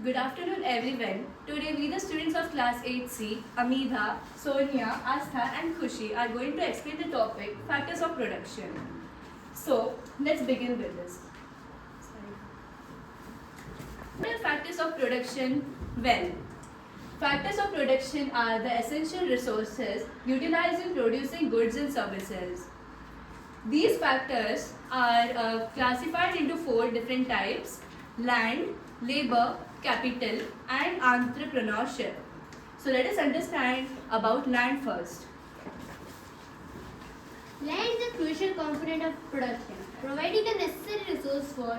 Good afternoon, everyone. Today, we, the students of Class 8C, Amidha, Sonia, Astha, and Khushi, are going to explain the topic Factors of Production. So, let's begin with this. What are factors of production? Well, factors of production are the essential resources utilized in producing goods and services. These factors are classified into four different types: land, labor, capital, and entrepreneurship. So let us understand about land first. Land is a crucial component of production, providing the necessary resource for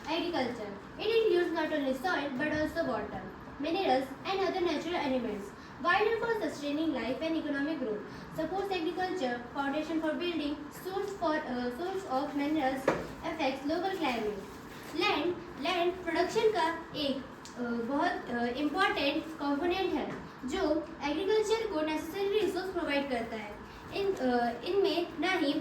agriculture. It includes not only soil but also water, minerals, and other natural elements, vital for sustaining life and economic growth. Supports agriculture, foundation for building, source of minerals, affects local climate. Land production का एक बहुत important component है जो agriculture को necessary resource provide करता है। इनमें ना ही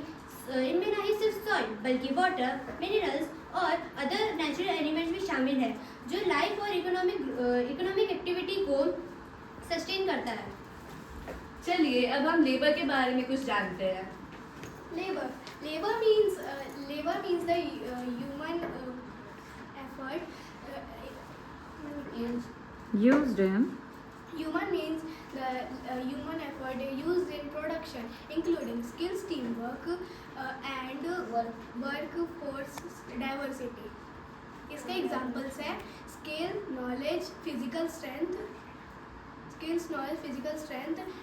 सिर्फ सॉइल बल्कि वाटर, मिनरल्स और अदर नेचुरल एलिमेंट्स भी शामिल है जो लाइफ और इकोनॉमिक एक्टिविटी को सस्टेन करता है। चलिए अब हम लेबर के बारे में कुछ जानते हैं। Labor means the human effort Used in human means the human effort used in production, including skills, teamwork, and workforce diversity. इसके एग्जाम्पल्स है skill, knowledge, physical strength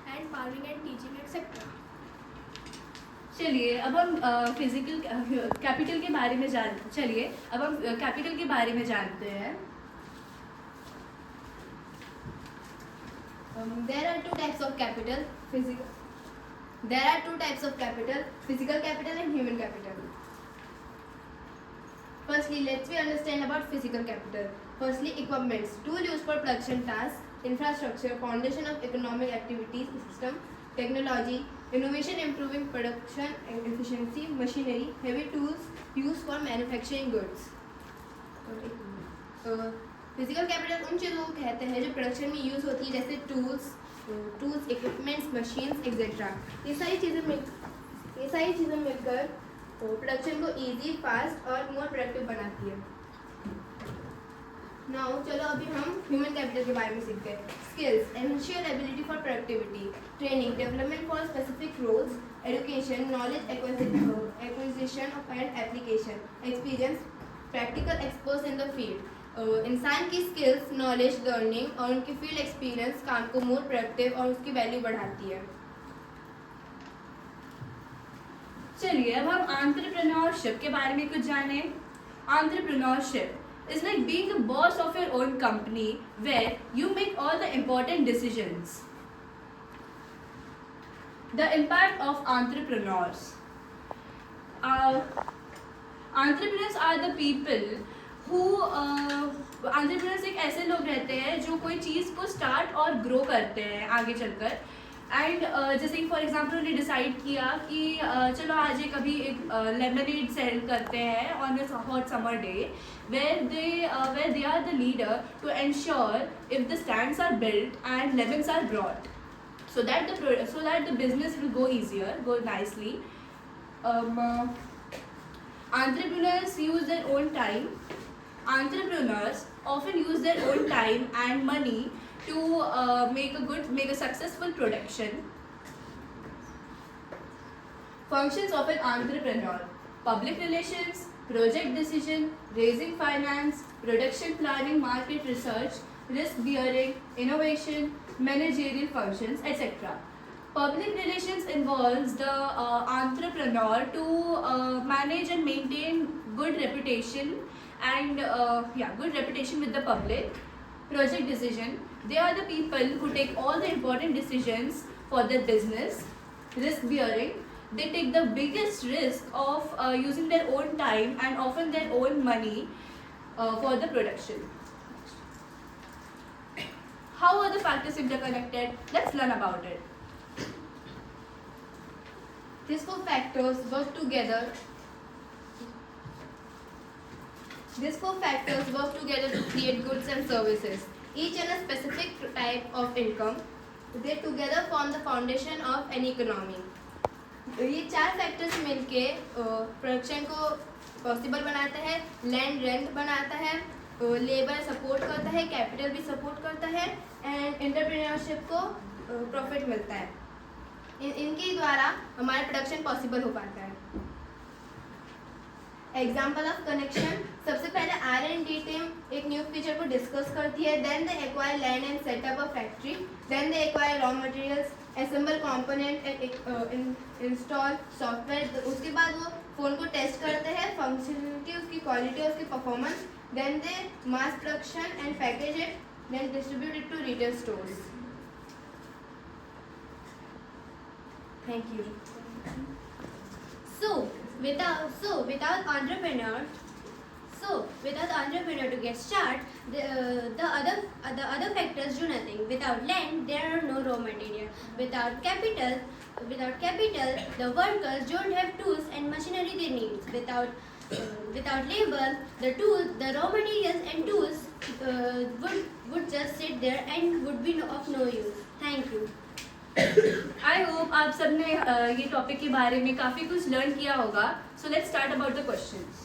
and farming and teaching etcetera. चलिए अब हम capital के बारे में जानते हैं। There are two types of capital: physical capital and human capital. Firstly, let's understand about physical capital. Firstly, equipments, tool used for production tasks, infrastructure, foundation of economic activities, system, technology, innovation improving production and efficiency, machinery, heavy tools used for manufacturing goods. Physical capital उन चीज़ों को कहते हैं जो production में use होती है, जैसे टूल्स, इक्विपमेंट्स, मशीन्स एक्सेट्रा। ये सारी चीज़ें मिलकर प्रोडक्शन को इजी, फास्ट और मोर प्रोडक्टिव बनाती है। नाउ चलो अभी हम ह्यूमन कैपिटल के बारे में सीखते हैं। Skills, essential ability for productivity, training, development for specific roles, education, knowledge acquisition and application, experience, practical experts in the field. इंसान की स्किल्स, नॉलेज, लर्निंग और उनकी फील्ड एक्सपीरियंस काम को मोर प्रोडक्टिव और उसकी वैल्यू बढ़ाती है। चलिए अब हम एंटरप्रेन्योरशिप के बारे में कुछ जाने। Entrepreneurship is like being the boss of your own company where you make all the important decisions. The impact of entrepreneurs. Entrepreneurs are the people who entrepreneurs एक ऐसे लोग रहते हैं जो कोई चीज़ को स्टार्ट और ग्रो करते हैं आगे चलकर। एंड जैसे कि फॉर एग्जांपल उन्होंने डिसाइड किया कि चलो आज एक अभी एक लेमनेड सेल करते हैं on a hot summer day where they are the leader to ensure if the stands are built and lemons are brought so that the business will go easier, go nicely. Entrepreneurs use their own time. Entrepreneurs often use their own time and money to make a successful production. Functions of an entrepreneur: public relations, project decision, raising finance, production planning, market research, risk bearing, innovation, managerial functions, etc. Public relations involves the entrepreneur to manage and maintain good reputation and good reputation with the public. Project decision: they are the people who take all the important decisions for their business. Risk bearing: they take the biggest risk of using their own time and often their own money for the production. How are the factors interconnected? Let's learn about it. These four factors work together These four factors work together to create goods and services, each in a specific type of income. They together form the foundation of an economy. ये 4 factors मिलके production को possible बनाता है, land rent बनाता है, labour support करता है, capital भी सपोर्ट करता है एंड एंटरप्रेन्योरशिप को प्रॉफिट मिलता है. इनके द्वारा हमारा प्रोडक्शन पॉसिबल हो पाता है. एग्जाम्पल ऑफ कनेक्शन, सबसे पहले R&D टीम एक न्यू फीचर को डिस्कस करती है, then they acquire land and set up a factory, then they acquire raw materials, assemble component and install software. उसके बाद वो फ़ोन को टेस्ट करते हैं, फंक्शनलिटी, उसकी क्वालिटी, उसकी performance, then they mass production and package it, then distribute it to retail stores. Thank you. Without entrepreneur to get started, the other factors do nothing. Without land, there are no raw material. Without capital, the workers don't have tools and machinery they need. Without labor, the raw materials and tools would just sit there and would be of no use. Thank you. I hope आप सबने ये topic के बारे में काफ़ी कुछ learn किया होगा. So let's start about the questions.